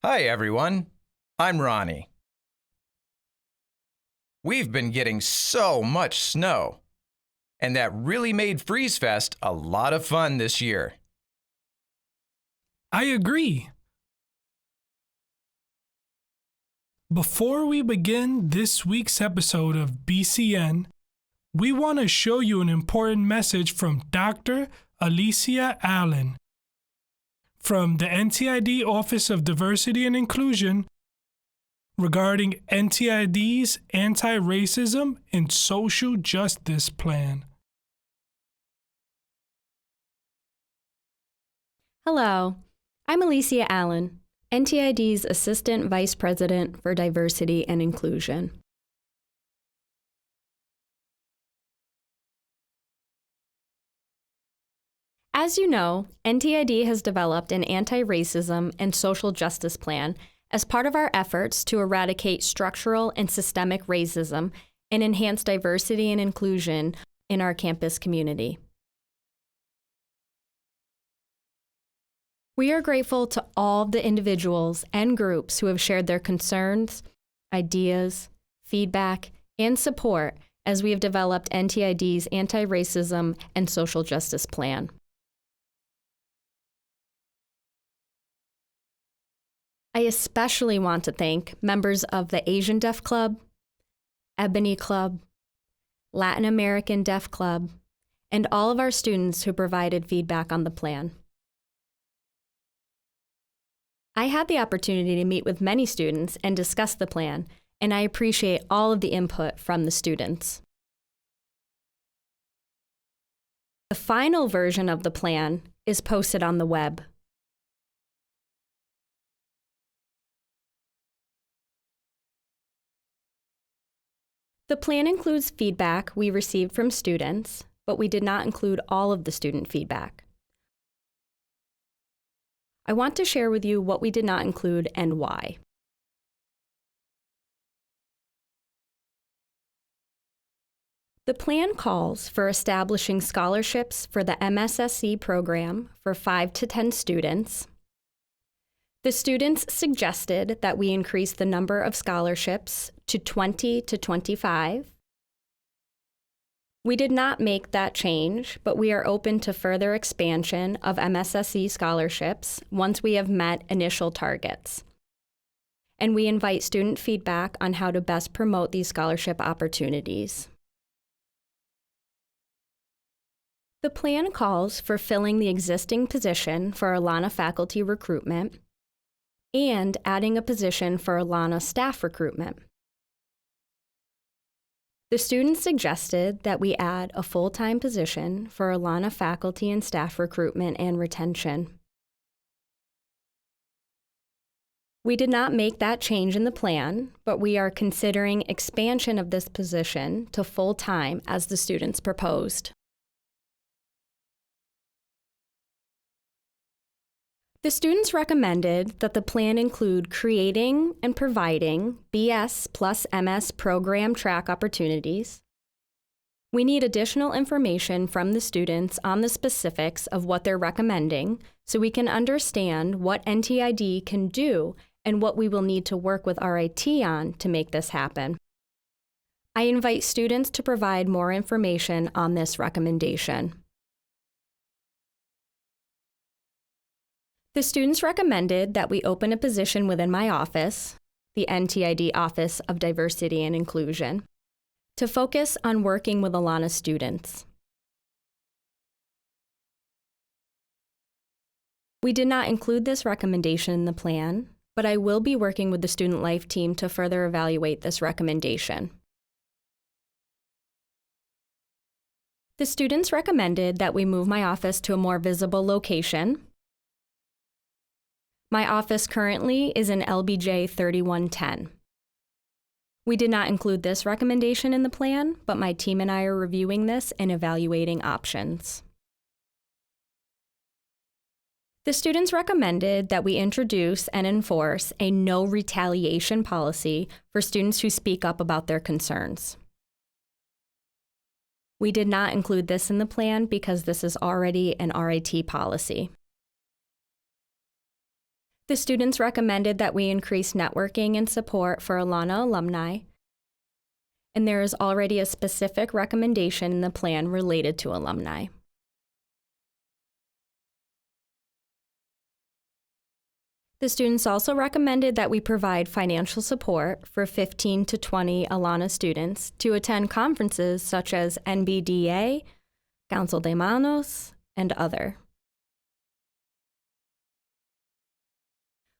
Hi everyone, I'm Ronnie. We've been getting so much snow, and that really made Freeze Fest a lot of fun this year. I agree. Before we begin this week's episode of BCN, we want to show you an important message from Dr. Alesia Allen from the NTID Office of Diversity and Inclusion regarding NTID's Antiracism and Social Justice Plan. Hello, I'm Alesia Allen, NTID's Assistant Vice President for Diversity and Inclusion. As you know, NTID has developed an anti-racism and social justice plan as part of our efforts to eradicate structural and systemic racism and enhance diversity and inclusion in our campus community. We are grateful to all the individuals and groups who have shared their concerns, ideas, feedback, and support as we have developed NTID's anti-racism and social justice plan. I especially want to thank members of the Asian Deaf Club, Ebony Club, Latin American Deaf Club, and all of our students who provided feedback on the plan. I had the opportunity to meet with many students and discuss the plan, and I appreciate all of the input from the students. The final version of the plan is posted on the web. The plan includes feedback we received from students, but we did not include all of the student feedback. I want to share with you what we did not include and why. The plan calls for establishing scholarships for the MSSC program for 5 to 10 students. The students suggested that we increase the number of scholarships to 20 to 25. We did not make that change, but we are open to further expansion of MSSC scholarships once we have met initial targets. And we invite student feedback on how to best promote these scholarship opportunities. The plan calls for filling the existing position for Alana faculty recruitment and adding a position for Alana staff recruitment. The students suggested that we add a full-time position for Alana faculty and staff recruitment and retention. We did not make that change in the plan, but we are considering expansion of this position to full-time as the students proposed. The students recommended that the plan include creating and providing BS plus MS program track opportunities. We need additional information from the students on the specifics of what they're recommending so we can understand what NTID can do and what we will need to work with RIT on to make this happen. I invite students to provide more information on this recommendation. The students recommended that we open a position within my office, the NTID Office of Diversity and Inclusion, to focus on working with Alana students. We did not include this recommendation in the plan, but I will be working with the Student Life team to further evaluate this recommendation. The students recommended that we move my office to a more visible location. My office currently is in LBJ 3110. We did not include this recommendation in the plan, but my team and I are reviewing this and evaluating options. The students recommended that we introduce and enforce a no retaliation policy for students who speak up about their concerns. We did not include this in the plan because this is already an RIT policy. The students recommended that we increase networking and support for Alana alumni, and there is already a specific recommendation in the plan related to alumni. The students also recommended that we provide financial support for 15 to 20 Alana students to attend conferences such as NBDA, Council de Manos, and other.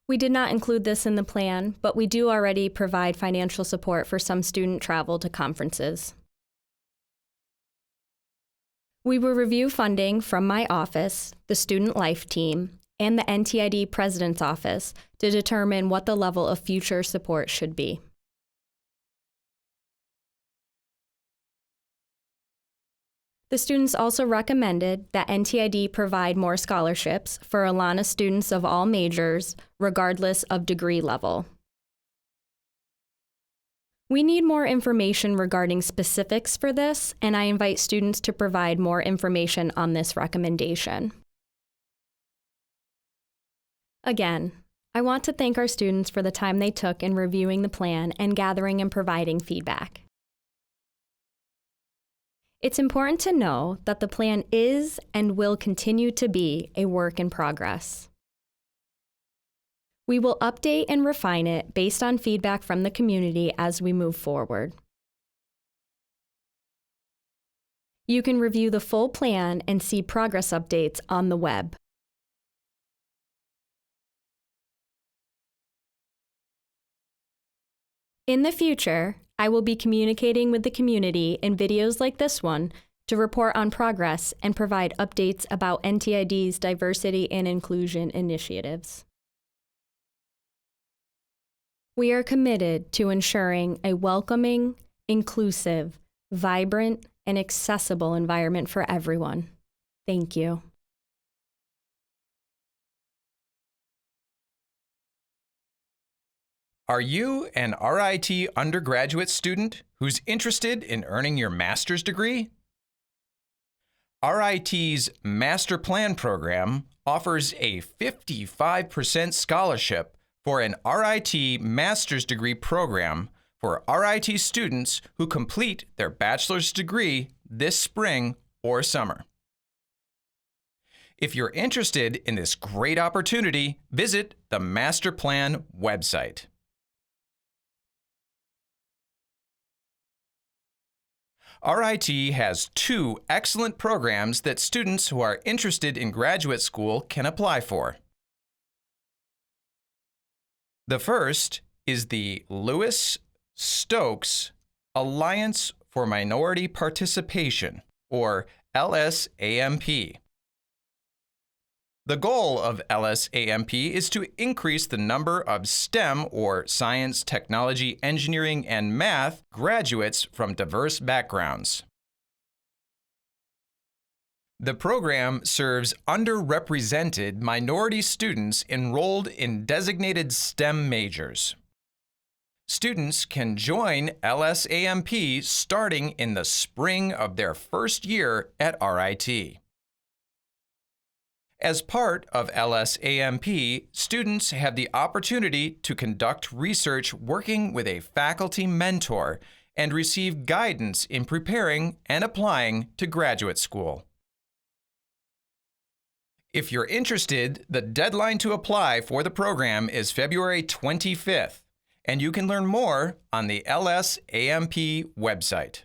We did not include this in the plan, but we do already provide financial support for some student travel to conferences. We will review funding from my office, the Student Life Team, and the NTID President's Office to determine what the level of future support should be. The students also recommended that NTID provide more scholarships for Alana students of all majors, regardless of degree level. We need more information regarding specifics for this, and I invite students to provide more information on this recommendation. Again, I want to thank our students for the time they took in reviewing the plan and gathering and providing feedback. It's important to know that the plan is and will continue to be a work in progress. We will update and refine it based on feedback from the community as we move forward. You can review the full plan and see progress updates on the web. In the future, I will be communicating with the community in videos like this one to report on progress and provide updates about NTID's diversity and inclusion initiatives. We are committed to ensuring a welcoming, inclusive, vibrant, and accessible environment for everyone. Thank you. Are you an RIT undergraduate student who's interested in earning your master's degree? RIT's Master Plan program offers a 55% scholarship for an RIT master's degree program for RIT students who complete their bachelor's degree this spring or summer. If you're interested in this great opportunity, visit the Master Plan website. RIT has two excellent programs that students who are interested in graduate school can apply for. The first is the Lewis Stokes Alliance for Minority Participation, or LSAMP. The goal of LSAMP is to increase the number of STEM, or science, technology, engineering, and math graduates from diverse backgrounds. The program serves underrepresented minority students enrolled in designated STEM majors. Students can join LSAMP starting in the spring of their first year at RIT. As part of LSAMP, students have the opportunity to conduct research working with a faculty mentor and receive guidance in preparing and applying to graduate school. If you're interested, the deadline to apply for the program is February 25th, and you can learn more on the LSAMP website.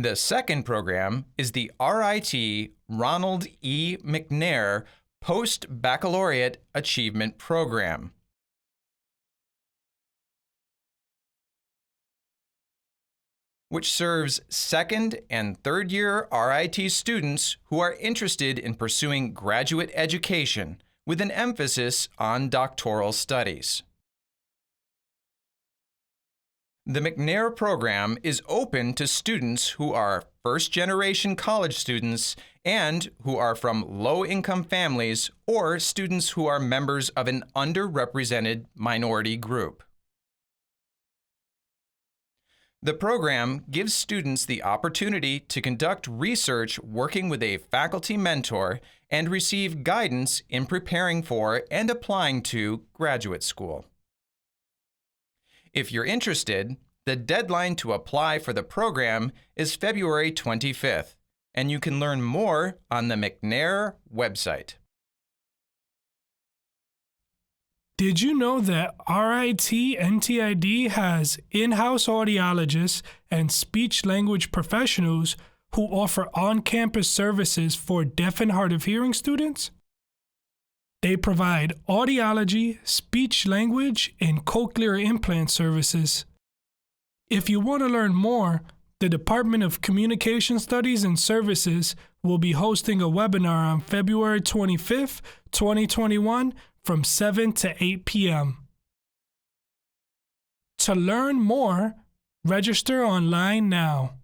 The second program is the RIT Ronald E. McNair Post-Baccalaureate Achievement Program. Which serves second and third year RIT students who are interested in pursuing graduate education with an emphasis on doctoral studies. The McNair program is open to students who are first-generation college students and who are from low-income families or students who are members of an underrepresented minority group. The program gives students the opportunity to conduct research working with a faculty mentor and receive guidance in preparing for and applying to graduate school. If you're interested, the deadline to apply for the program is February 25th, and you can learn more on the McNair website. Did you know that NTID has in-house audiologists and speech-language professionals who offer on-campus services for deaf and hard of hearing students? They provide audiology, speech-language, and cochlear implant services. If you want to learn more, the Department of Communication Studies and Services will be hosting a webinar on February 25th, 2021 from 7 to 8 p.m. To learn more, register online now.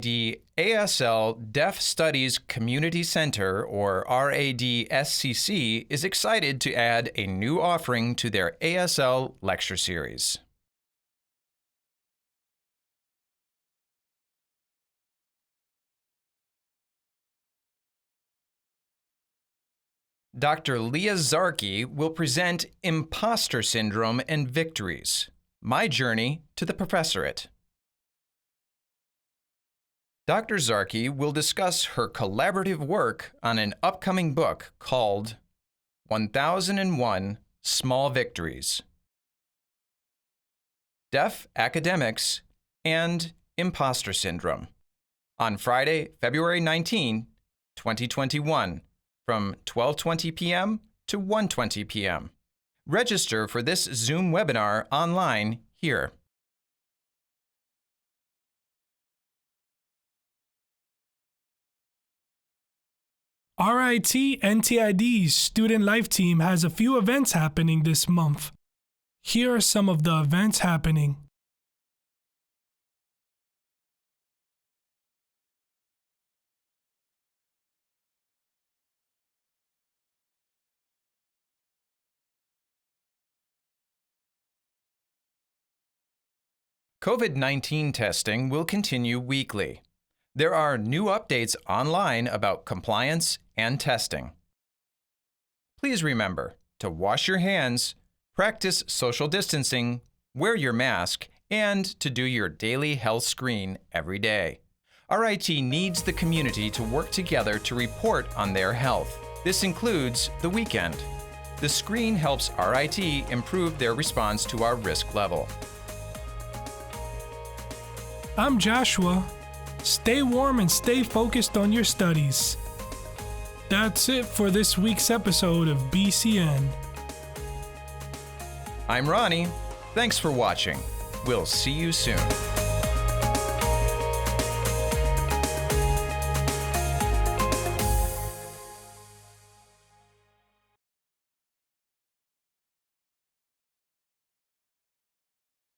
The ASL Deaf Studies Community Center, or RADSCC, is excited to add a new offering to their ASL lecture series. Dr. Leah Zarkey will present Imposter Syndrome and Victories: My Journey to the Professorate. Dr. Zarkey will discuss her collaborative work on an upcoming book called 1001 Small Victories: Deaf Academics and Imposter Syndrome, on Friday, February 19, 2021, from 12:20 p.m. to 1:20 p.m. Register for this Zoom webinar online here. NTID's Student Life Team has a few events happening this month. Here are some of the events happening. COVID-19 testing will continue weekly. There are new updates online about compliance and testing. Please remember to wash your hands, practice social distancing, wear your mask, and to do your daily health screen every day. RIT needs the community to work together to report on their health. This includes the weekend. The screen helps RIT improve their response to our risk level. I'm Joshua. Stay warm and stay focused on your studies. That's it for this week's episode of BCN. I'm Ronnie. Thanks for watching. We'll see you soon.